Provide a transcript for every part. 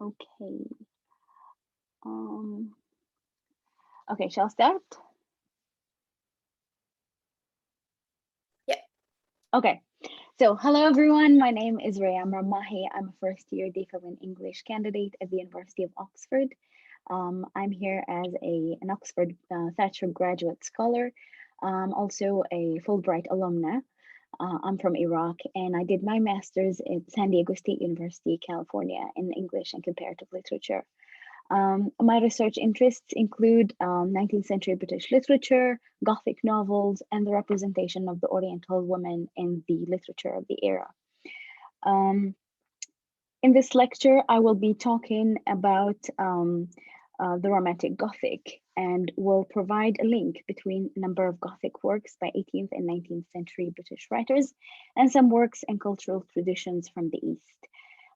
Okay. Um, okay, shall I start? Yeah. Okay. So, hello everyone. My name is Reyam Rammahi. I'm a first-year DPhil in English candidate at the University of Oxford. I'm here as an Oxford Thatcher graduate scholar, also a Fulbright alumna. I'm from Iraq, and I did my master's at San Diego State University, California, in English and comparative literature. My research interests include 19th century British literature, Gothic novels, and the representation of the Oriental woman in the literature of the era. Um, in this lecture, I will be talking about the Romantic Gothic and will provide a link between a number of Gothic works by 18th and 19th century British writers and some works and cultural traditions from the East.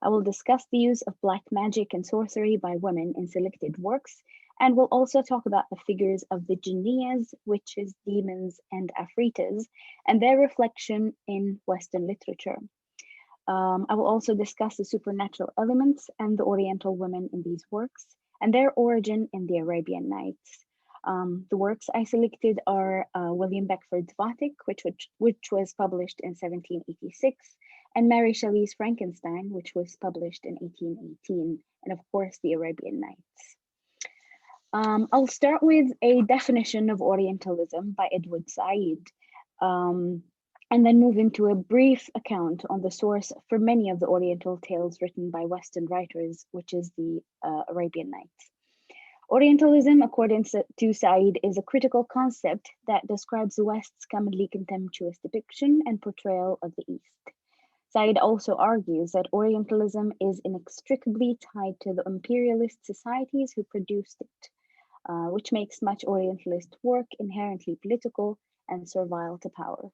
I will discuss the use of black magic and sorcery by women in selected works, and will also talk about the figures of the Jinneeyas, witches, demons, and Afritas, and their reflection in Western literature. I will also discuss the supernatural elements and the Oriental women in these works and their origin in the Arabian Nights. The works I selected are William Beckford's Vathek, which was published in 1786, and Mary Shelley's Frankenstein, which was published in 1818, and of course, the Arabian Nights. I'll start with a definition of Orientalism by Edward Said, um, and then move into a brief account on the source for many of the Oriental tales written by Western writers, which is the Arabian Nights. Orientalism, according to Said, is a critical concept that describes the West's commonly contemptuous depiction and portrayal of the East. Said also argues that Orientalism is inextricably tied to the imperialist societies who produced it, which makes much Orientalist work inherently political and servile to power.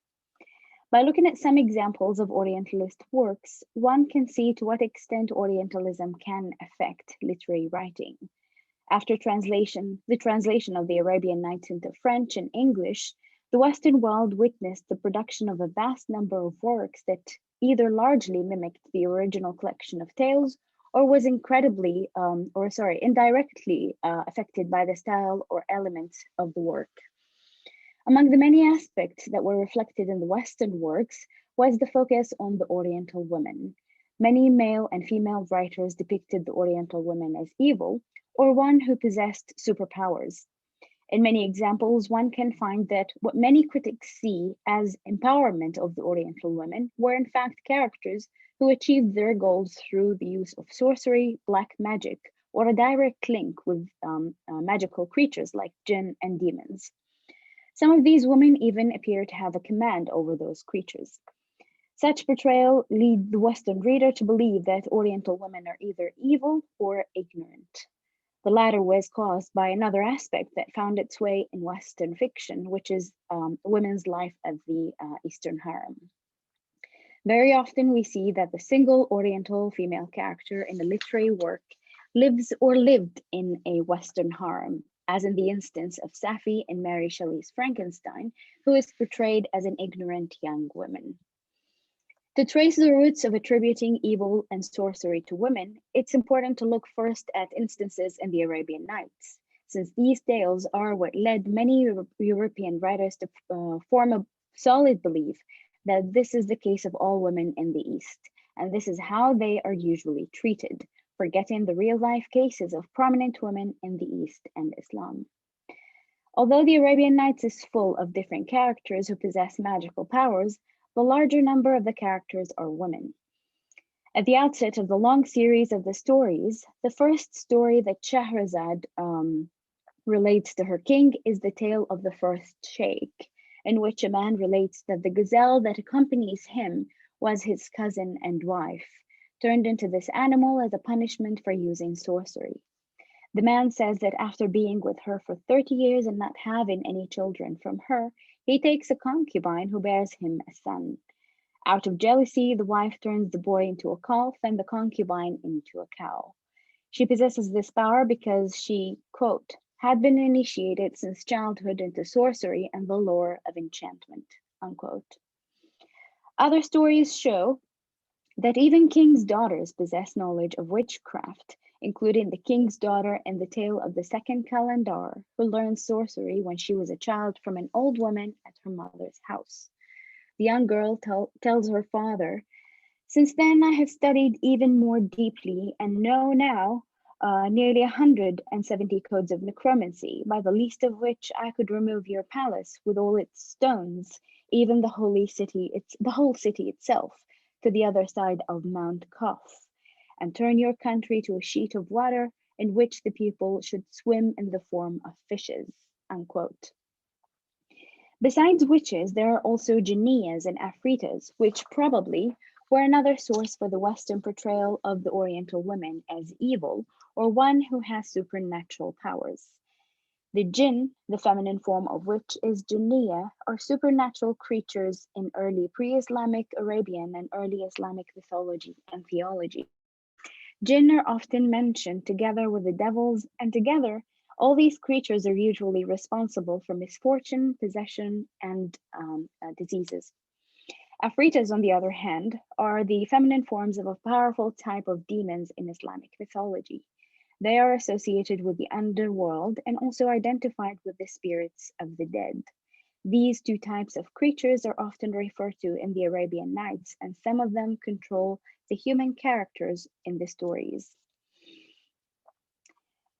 By looking at some examples of Orientalist works, one can see to what extent Orientalism can affect literary writing. After the translation of the Arabian Nights into French and English, the Western world witnessed the production of a vast number of works that either largely mimicked the original collection of tales or was indirectly affected by the style or elements of the work. Among the many aspects that were reflected in the Western works was the focus on the Oriental woman. Many male and female writers depicted the Oriental woman as evil or one who possessed superpowers. In many examples, one can find that what many critics see as empowerment of the Oriental women were in fact characters who achieved their goals through the use of sorcery, black magic, or a direct link with magical creatures like jinn and demons. Some of these women even appear to have a command over those creatures. Such portrayal leads the Western reader to believe that Oriental women are either evil or ignorant. The latter was caused by another aspect that found its way in Western fiction, which is women's life at the Eastern harem. Very often we see that the single Oriental female character in a literary work lives or lived in a Western harem, as in the instance of Safi in Mary Shelley's Frankenstein, who is portrayed as an ignorant young woman. To trace the roots of attributing evil and sorcery to women, it's important to look first at instances in the Arabian Nights, since these tales are what led many European writers to form a solid belief that this is the case of all women in the East, and this is how they are usually treated, forgetting the real life cases of prominent women in the East and Islam. Although the Arabian Nights is full of different characters who possess magical powers, the larger number of the characters are women. At the outset of the long series of the stories, the first story that Shahrazad relates to her king is the tale of the first sheikh, in which a man relates that the gazelle that accompanies him was his cousin and wife, turned into this animal as a punishment for using sorcery. The man says that after being with her for 30 years and not having any children from her, he takes a concubine who bears him a son. Out of jealousy, the wife turns the boy into a calf and the concubine into a cow. She possesses this power because she, quote, had been initiated since childhood into sorcery and the lore of enchantment, unquote. Other stories show that even kings' daughters possess knowledge of witchcraft, including the king's daughter in the tale of the second calendar, who learned sorcery when she was a child from an old woman at her mother's house. The young girl tells her father, "Since then I have studied even more deeply and know now nearly 170 codes of necromancy, by the least of which I could remove your palace with all its stones, even the whole city itself, to the other side of Mount Kaf, and turn your country to a sheet of water in which the people should swim in the form of fishes." Unquote. Besides witches, there are also jinnias and afritas, which probably were another source for the Western portrayal of the Oriental woman as evil or one who has supernatural powers. The jinn, the feminine form of which is jinniya, are supernatural creatures in early pre-Islamic Arabian and early Islamic mythology and theology. Jinn are often mentioned together with the devils, and together, all these creatures are usually responsible for misfortune, possession, and diseases. Afritas, on the other hand, are the feminine forms of a powerful type of demons in Islamic mythology. They are associated with the underworld and also identified with the spirits of the dead. These two types of creatures are often referred to in the Arabian Nights, and some of them control the human characters in the stories.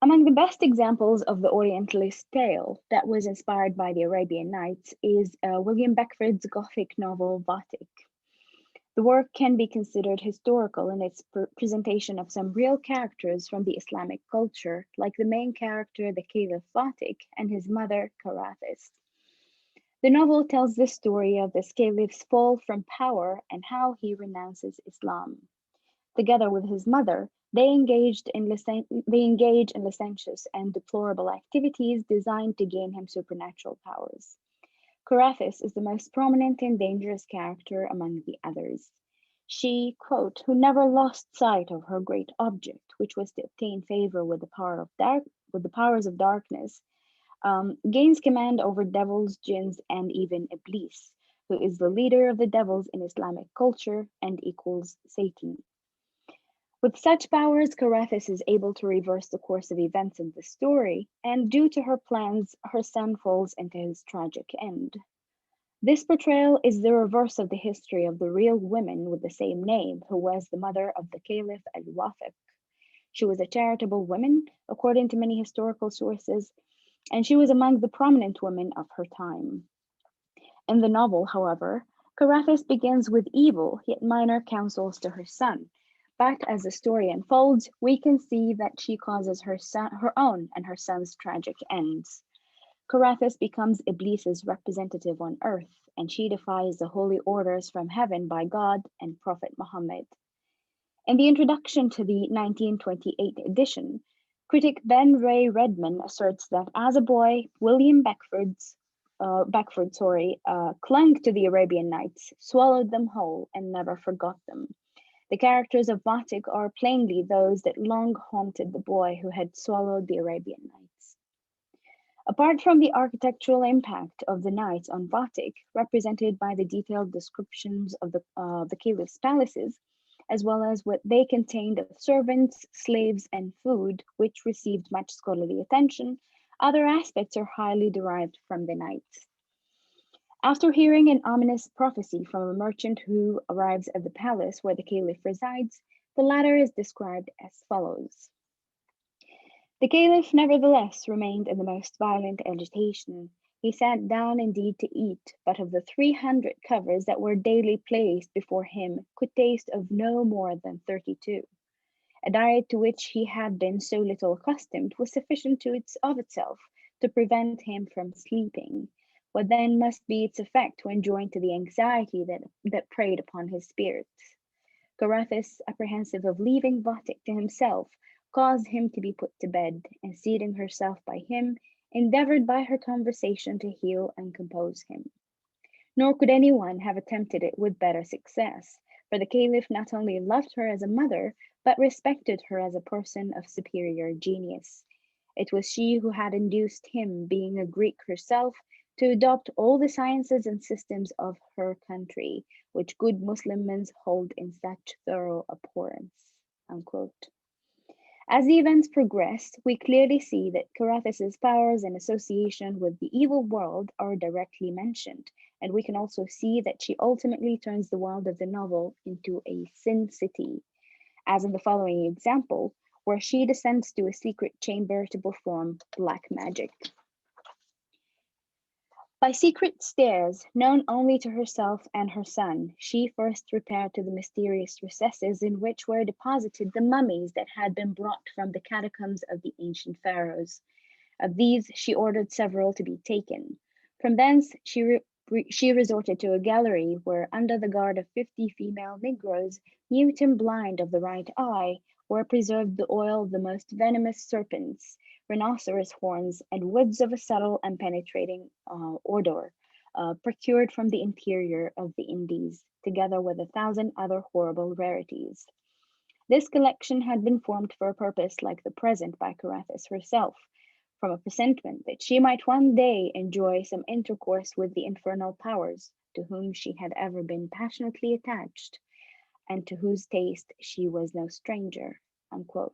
Among the best examples of the Orientalist tale that was inspired by the Arabian Nights is William Beckford's Gothic novel Vathek. The work can be considered historical in its presentation of some real characters from the Islamic culture, like the main character, the Caliph Vathek, and his mother, Carathis. The novel tells the story of the caliph's fall from power and how he renounces Islam. Together with his mother, they engage in licentious and deplorable activities designed to gain him supernatural powers. Carathis is the most prominent and dangerous character among the others. She, quote, "who never lost sight of her great object, which was to obtain favor with the powers of darkness, gains command over devils, jinns, and even Iblis, who is the leader of the devils in Islamic culture and equals Satan." With such powers, Carathis is able to reverse the course of events in the story, and due to her plans, her son falls into his tragic end. This portrayal is the reverse of the history of the real woman with the same name, who was the mother of the Caliph al-Wathiq. She was a charitable woman, according to many historical sources, and she was among the prominent women of her time. In the novel, however, Carathis begins with evil yet minor counsels to her son, but as the story unfolds, we can see that she causes her own and her son's tragic ends. Carathis becomes Iblis's representative on earth, and she defies the holy orders from heaven by God and Prophet Muhammad. In the introduction to the 1928 edition, critic Ben Ray Redman asserts that as a boy, William Beckford clung to the Arabian Nights, swallowed them whole, and never forgot them. The characters of Vathek are plainly those that long haunted the boy who had swallowed the Arabian Nights. Apart from the architectural impact of the Nights on Vathek, represented by the detailed descriptions of the caliph's palaces, as well as what they contained of servants, slaves, and food, which received much scholarly attention, other aspects are highly derived from the Nights. After hearing an ominous prophecy from a merchant who arrives at the palace where the caliph resides, the latter is described as follows. The caliph nevertheless remained in the most violent agitation. He sat down indeed to eat, but of the 300 covers that were daily placed before him, could taste of no more than 32. A diet to which he had been so little accustomed was sufficient of itself to prevent him from sleeping. What then must be its effect when joined to the anxiety that preyed upon his spirits? Carathis, apprehensive of leaving Vathek to himself, caused him to be put to bed, and seating herself by him, endeavored by her conversation to heal and compose him. Nor could anyone have attempted it with better success, for the caliph not only loved her as a mother, but respected her as a person of superior genius. It was she who had induced him, being a Greek herself, to adopt all the sciences and systems of her country, which good Muslims hold in such thorough abhorrence. Unquote. As the events progressed, we clearly see that Carathis' powers and association with the evil world are directly mentioned, and we can also see that she ultimately turns the world of the novel into a sin city, as in the following example, where she descends to a secret chamber to perform black magic. By secret stairs, known only to herself and her son, she first repaired to the mysterious recesses in which were deposited the mummies that had been brought from the catacombs of the ancient pharaohs. Of these, she ordered several to be taken. From thence, she resorted to a gallery where, under the guard of 50 female Negroes, mute and blind of the right eye, were preserved the oil of the most venomous serpents, rhinoceros horns, and woods of a subtle and penetrating odor, procured from the interior of the Indies, together with 1,000 other horrible rarities. This collection had been formed for a purpose like the present by Carathis herself, from a presentiment that she might one day enjoy some intercourse with the infernal powers to whom she had ever been passionately attached, and to whose taste she was no stranger. Unquote.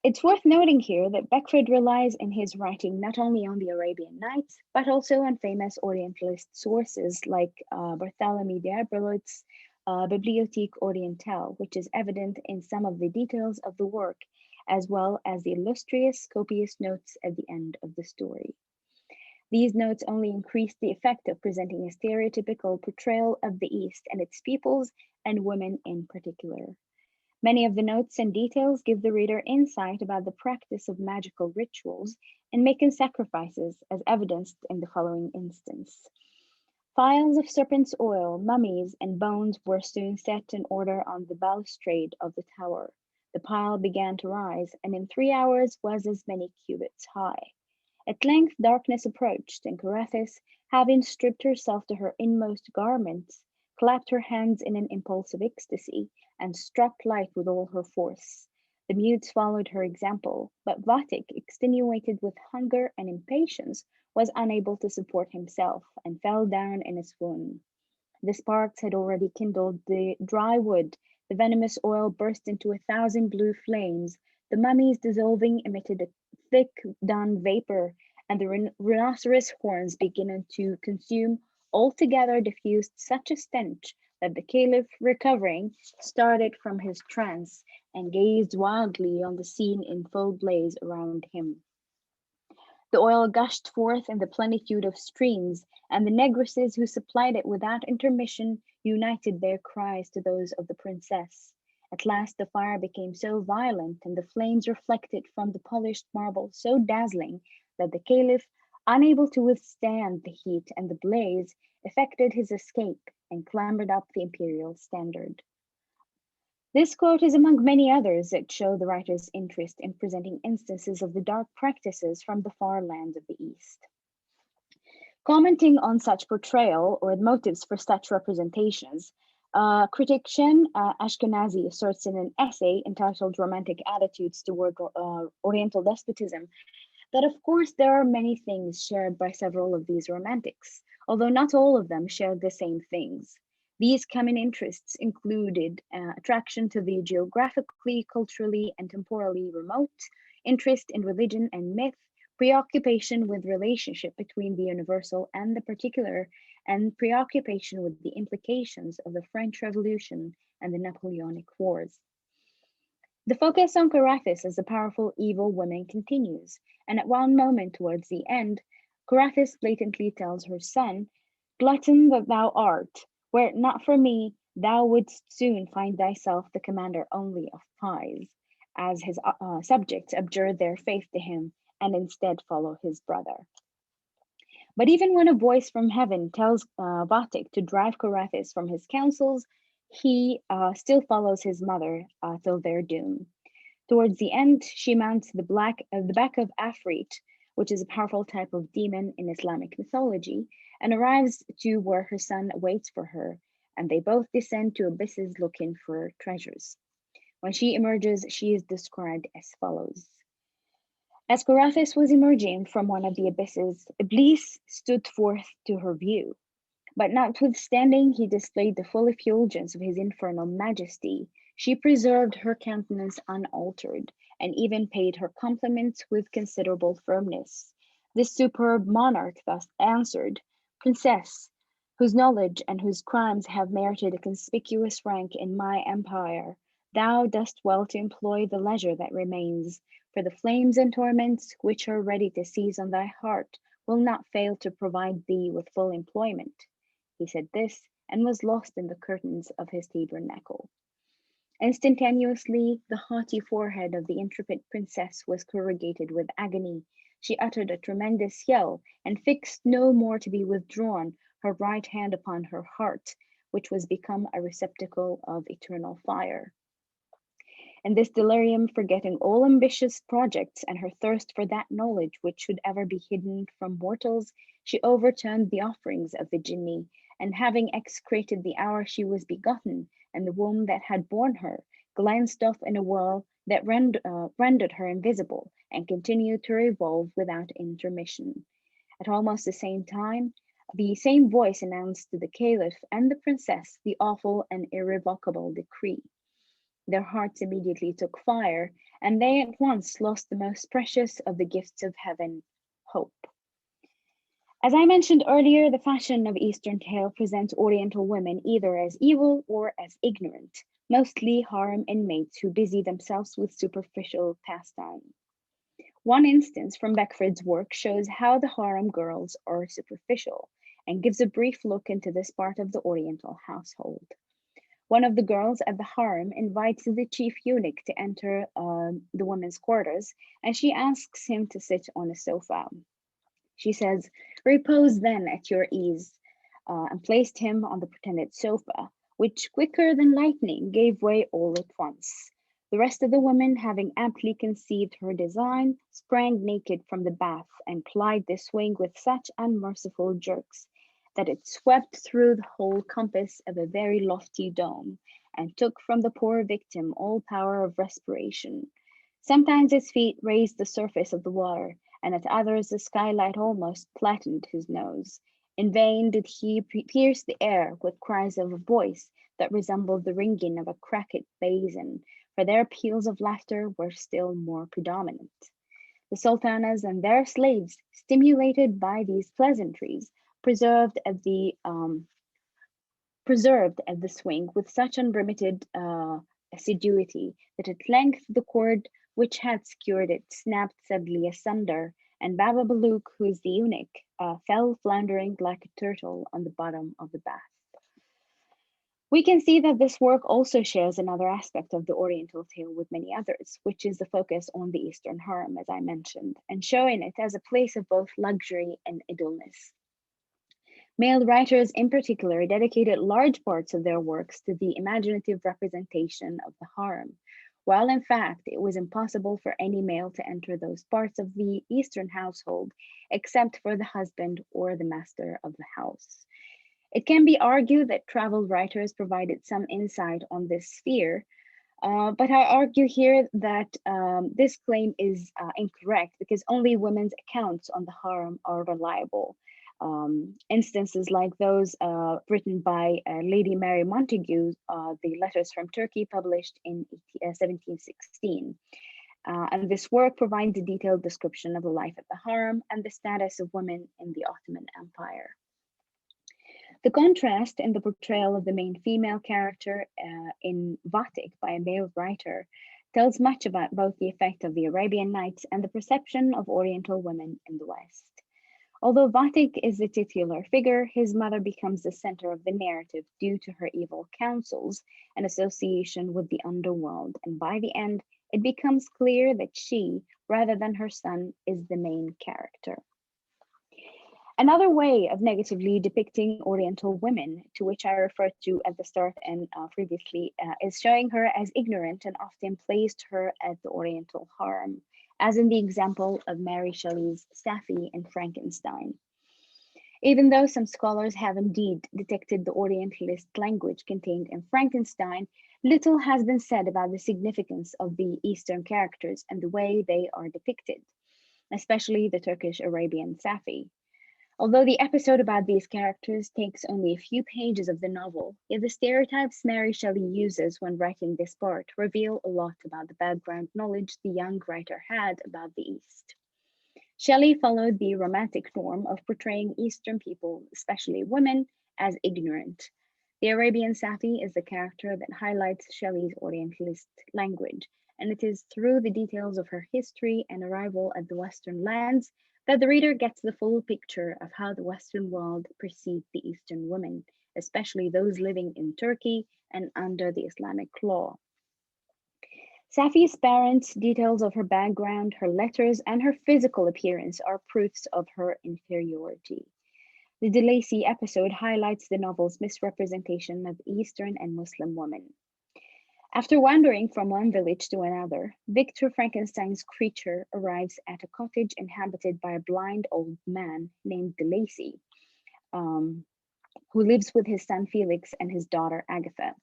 It's worth noting here that Beckford relies in his writing not only on the Arabian Nights, but also on famous Orientalist sources like Barthélemy d'Herbelot's Bibliothèque Orientale, which is evident in some of the details of the work, as well as the illustrious, copious notes at the end of the story. These notes only increase the effect of presenting a stereotypical portrayal of the East and its peoples and women in particular. Many of the notes and details give the reader insight about the practice of magical rituals and making sacrifices, as evidenced in the following instance. Phials of serpent's oil, mummies, and bones were soon set in order on the balustrade of the tower. The pile began to rise, and in 3 hours was as many cubits high. At length darkness approached, and Carathis, having stripped herself to her inmost garments, clapped her hands in an impulse of ecstasy, and struck light with all her force. The mutes followed her example, but Vathek, extenuated with hunger and impatience, was unable to support himself, and fell down in a swoon. The sparks had already kindled the dry wood, the venomous oil burst into 1,000 blue flames, the mummies dissolving emitted a thick dun vapor, and the rhinoceros horns beginning to consume altogether diffused such a stench that the caliph, recovering, started from his trance and gazed wildly on the scene in full blaze around him. The oil gushed forth in the plenitude of streams, and the negresses who supplied it without intermission united their cries to those of the princess. At last the fire became so violent, and the flames reflected from the polished marble so dazzling, that the caliph, unable to withstand the heat and the blaze, effected his escape and clambered up the imperial standard. This quote is among many others that show the writer's interest in presenting instances of the dark practices from the far lands of the East. Commenting on such portrayal or the motives for such representations, critic Shen Ashkenazi asserts in an essay entitled Romantic Attitudes Toward Oriental Despotism that of course there are many things shared by several of these romantics, although not all of them shared the same things. These common interests included attraction to the geographically, culturally, and temporally remote, interest in religion and myth, preoccupation with relationship between the universal and the particular, and preoccupation with the implications of the French Revolution and the Napoleonic Wars. The focus on Carathis as a powerful evil woman continues, and at one moment towards the end, Carathis blatantly tells her son, "Glutton that thou art, were it not for me, thou wouldst soon find thyself the commander only of pies," as his subjects abjure their faith to him and instead follow his brother. But even when a voice from heaven tells Vathek to drive Carathis from his counsels, he still follows his mother till their doom. Towards the end, she mounts the back of Afrit, which is a powerful type of demon in Islamic mythology, and arrives to where her son waits for her, and they both descend to abysses looking for treasures. When she emerges, she is described as follows. As Carathis was emerging from one of the abysses, Iblis stood forth to her view. But notwithstanding he displayed the full effulgence of his infernal majesty, She preserved her countenance unaltered, and even paid her compliments with considerable firmness. This superb monarch thus answered, "Princess, whose knowledge and whose crimes have merited a conspicuous rank in my empire, thou dost well to employ the leisure that remains, for the flames and torments which are ready to seize on thy heart will not fail to provide thee with full employment." He said this, and was lost in the curtains of his tabernacle. Instantaneously, the haughty forehead of the intrepid princess was corrugated with agony. She uttered a tremendous yell, and fixed no more to be withdrawn, her right hand upon her heart, which was become a receptacle of eternal fire. In this delirium, forgetting all ambitious projects and her thirst for that knowledge which should ever be hidden from mortals, she overturned the offerings of the Jinni, and having execrated the hour she was begotten, and the womb that had borne her, glanced off in a whirl that rendered her invisible, and continued to revolve without intermission. At almost the same time, the same voice announced to the caliph and the princess the awful and irrevocable decree. Their hearts immediately took fire, and they at once lost the most precious of the gifts of heaven, hope. As I mentioned earlier, the fashion of Eastern tale presents Oriental women either as evil or as ignorant, mostly harem inmates who busy themselves with superficial pastime. One instance from Beckford's work shows how the harem girls are superficial and gives a brief look into this part of the Oriental household. One of the girls at the harem invites the chief eunuch to enter the women's quarters, and she asks him to sit on a sofa. She says, "Repose then at your ease," and placed him on the pretended sofa, which quicker than lightning gave way all at once. The rest of the women, having amply conceived her design, sprang naked from the bath and plied the swing with such unmerciful jerks that it swept through the whole compass of a very lofty dome, and took from the poor victim all power of respiration. Sometimes his feet raised the surface of the water, and at others the skylight almost flattened his nose. In vain did he pierce the air with cries of a voice that resembled the ringing of a cracked basin, for their peals of laughter were still more predominant. The sultanas and their slaves, stimulated by these pleasantries, preserved at the swing with such unremitted assiduity that at length the cord which had secured it snapped suddenly asunder, and Baba Baluch, who is the eunuch, fell floundering like a turtle on the bottom of the bath. We can see that this work also shares another aspect of the Oriental tale with many others, which is the focus on the Eastern harem, as I mentioned, and showing it as a place of both luxury and idleness. Male writers in particular dedicated large parts of their works to the imaginative representation of the harem, while in fact it was impossible for any male to enter those parts of the Eastern household except for the husband or the master of the house. It can be argued that travel writers provided some insight on this sphere, but I argue here that this claim is incorrect because only women's accounts on the harem are reliable. Instances like those written by Lady Mary Montagu, the Letters from Turkey, published in 1716. And this work provides a detailed description of the life at the harem and the status of women in the Ottoman Empire. The contrast in the portrayal of the main female character in Vathek by a male writer tells much about both the effect of the Arabian Nights and the perception of Oriental women in the West. Although Vathek is the titular figure, his mother becomes the center of the narrative due to her evil counsels and association with the underworld, and by the end, it becomes clear that she, rather than her son, is the main character. Another way of negatively depicting Oriental women, to which I referred to at the start and previously, is showing her as ignorant and often placed her at the Oriental harem, as in the example of Mary Shelley's Sappho in Frankenstein. Even though some scholars have indeed detected the Orientalist language contained in Frankenstein, little has been said about the significance of the Eastern characters and the way they are depicted, especially the Turkish Arabian Sappho. Although the episode about these characters takes only a few pages of the novel, yet the stereotypes Mary Shelley uses when writing this part reveal a lot about the background knowledge the young writer had about the East. Shelley followed the Romantic norm of portraying Eastern people, especially women, as ignorant. The Arabian Safi is the character that highlights Shelley's Orientalist language, and it is through the details of her history and arrival at the Western lands that the reader gets the full picture of how the Western world perceived the Eastern women, especially those living in Turkey and under the Islamic law. Safi's parents, details of her background, her letters, and her physical appearance are proofs of her inferiority. The De Lacy episode highlights the novel's misrepresentation of Eastern and Muslim women. After wandering from one village to another, Victor Frankenstein's creature arrives at a cottage inhabited by a blind old man named De Lacy, who lives with his son Felix and his daughter Agatha.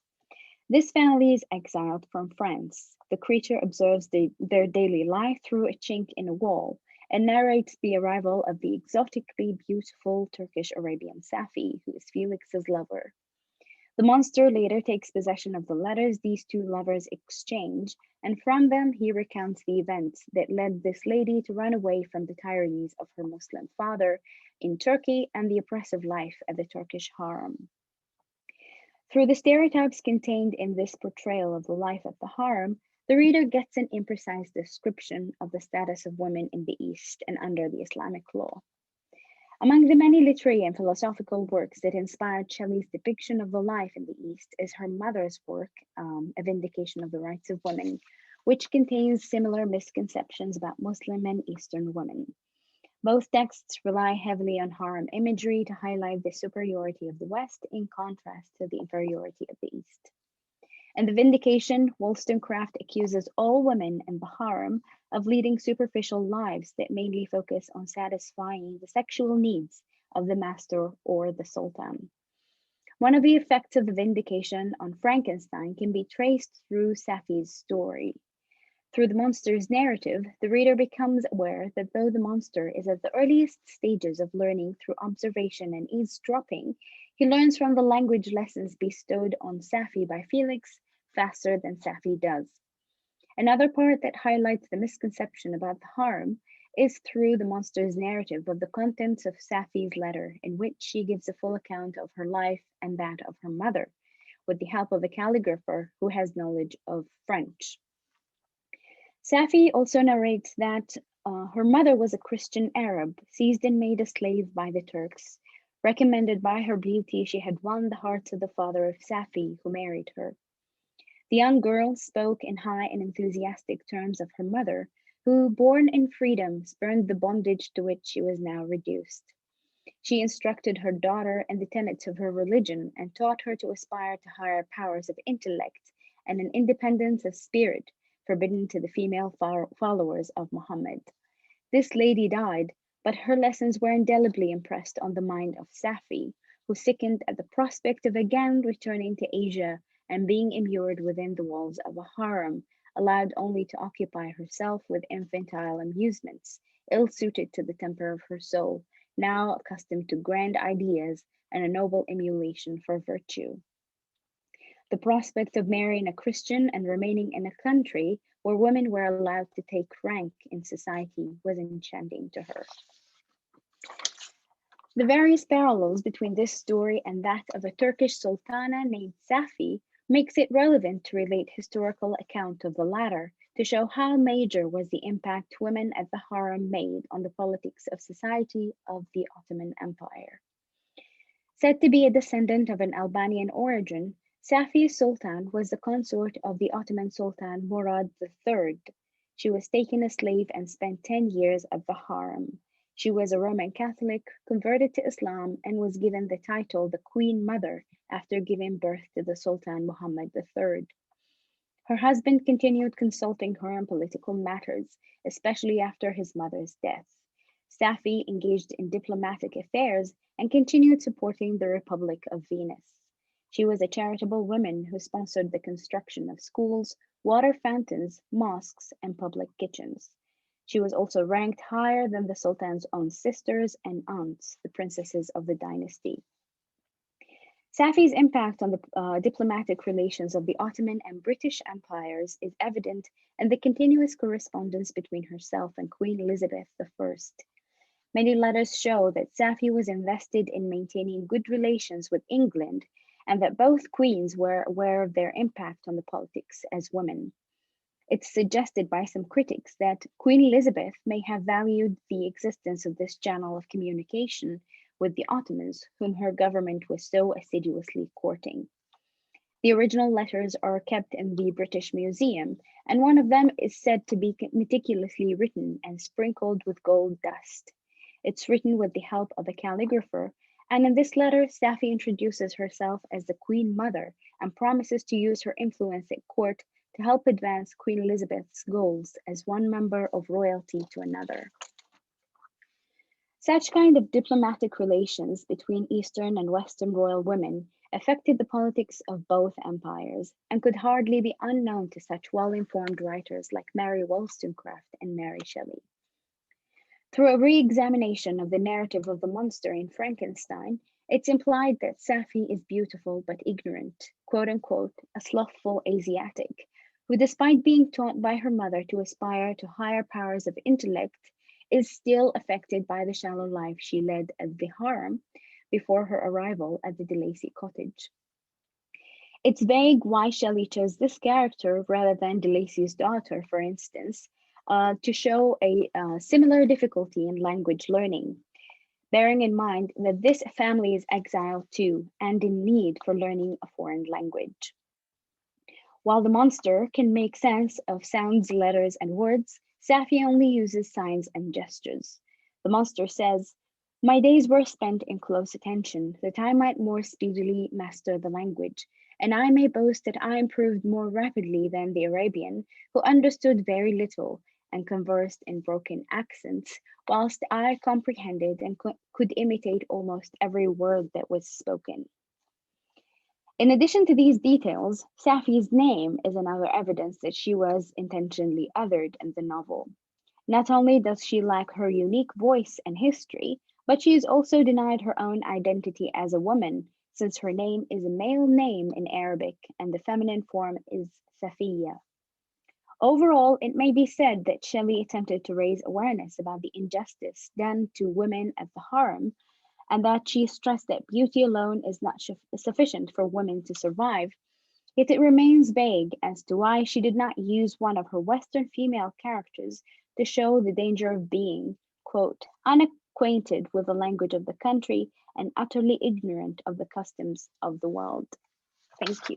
This family is exiled from France. The creature observes their daily life through a chink in a wall and narrates the arrival of the exotically beautiful Turkish Arabian Safi, who is Felix's lover. The monster later takes possession of the letters these two lovers exchange, and from them he recounts the events that led this lady to run away from the tyrannies of her Muslim father in Turkey and the oppressive life at the Turkish harem. Through the stereotypes contained in this portrayal of the life of the harem, the reader gets an imprecise description of the status of women in the East and under the Islamic law. Among the many literary and philosophical works that inspired Shelley's depiction of the life in the East is her mother's work, A Vindication of the Rights of Women, which contains similar misconceptions about Muslim and Eastern women. Both texts rely heavily on harem imagery to highlight the superiority of the West in contrast to the inferiority of the East. In The Vindication, Wollstonecraft accuses all women in the harem of leading superficial lives that mainly focus on satisfying the sexual needs of the master or the sultan. One of the effects of The Vindication on Frankenstein can be traced through Safi's story. Through the monster's narrative, the reader becomes aware that though the monster is at the earliest stages of learning through observation and eavesdropping, he learns from the language lessons bestowed on Safi by Felix faster than Safi does. Another part that highlights the misconception about the harem is through the monster's narrative of the contents of Safi's letter, in which she gives a full account of her life and that of her mother, with the help of a calligrapher who has knowledge of French. Safi also narrates that her mother was a Christian Arab, seized and made a slave by the Turks. Recommended by her beauty, she had won the hearts of the father of Safi, who married her. The young girl spoke in high and enthusiastic terms of her mother, who, born in freedom, spurned the bondage to which she was now reduced. She instructed her daughter in the tenets of her religion and taught her to aspire to higher powers of intellect and an independence of spirit forbidden to the female followers of Muhammad. This lady died, but her lessons were indelibly impressed on the mind of Safi, who sickened at the prospect of again returning to Asia and being immured within the walls of a harem, allowed only to occupy herself with infantile amusements, ill-suited to the temper of her soul, now accustomed to grand ideas and a noble emulation for virtue. The prospect of marrying a Christian and remaining in a country where women were allowed to take rank in society was enchanting to her. The various parallels between this story and that of a Turkish sultana named Safi makes it relevant to relate historical account of the latter to show how major was the impact women at the harem made on the politics of society of the Ottoman Empire. Said to be a descendant of an Albanian origin, Safi Sultan was the consort of the Ottoman Sultan Murad III. She was taken a slave and spent 10 years at the harem. She was a Roman Catholic, converted to Islam, and was given the title the Queen Mother after giving birth to the Sultan Muhammad III. Her husband continued consulting her on political matters, especially after his mother's death. Safi engaged in diplomatic affairs and continued supporting the Republic of Venus. She was a charitable woman who sponsored the construction of schools, water fountains, mosques, and public kitchens. She was also ranked higher than the Sultan's own sisters and aunts, the princesses of the dynasty. Safi's impact on the diplomatic relations of the Ottoman and British empires is evident in the continuous correspondence between herself and Queen Elizabeth I. Many letters show that Safi was invested in maintaining good relations with England and that both queens were aware of their impact on the politics as women. It's suggested by some critics that Queen Elizabeth may have valued the existence of this channel of communication with the Ottomans, whom her government was so assiduously courting. The original letters are kept in the British Museum, and one of them is said to be meticulously written and sprinkled with gold dust. It's written with the help of a calligrapher, and in this letter, Safi introduces herself as the Queen Mother and promises to use her influence at court to help advance Queen Elizabeth's goals as one member of royalty to another. Such kind of diplomatic relations between Eastern and Western royal women affected the politics of both empires and could hardly be unknown to such well-informed writers like Mary Wollstonecraft and Mary Shelley. Through a re-examination of the narrative of the monster in Frankenstein, it's implied that Safi is beautiful but ignorant, quote unquote, a slothful Asiatic, who despite being taught by her mother to aspire to higher powers of intellect, is still affected by the shallow life she led at the harem before her arrival at the de Lacy cottage. It's vague why Shelley chose this character rather than de Lacy's daughter, for instance, to show a similar difficulty in language learning, bearing in mind that this family is exiled too and in need for learning a foreign language. While the monster can make sense of sounds, letters, and words, Safi only uses signs and gestures. The monster says, "My days were spent in close attention, that I might more speedily master the language, and I may boast that I improved more rapidly than the Arabian, who understood very little and conversed in broken accents, whilst I comprehended and could imitate almost every word that was spoken." In addition to these details, Safi's name is another evidence that she was intentionally othered in the novel. Not only does she lack her unique voice and history, but she is also denied her own identity as a woman, since her name is a male name in Arabic and the feminine form is Safiya. Overall, it may be said that Shelley attempted to raise awareness about the injustice done to women at the harem, and that she stressed that beauty alone is not sufficient for women to survive, yet it remains vague as to why she did not use one of her Western female characters to show the danger of being, quote, unacquainted with the language of the country and utterly ignorant of the customs of the world. Thank you.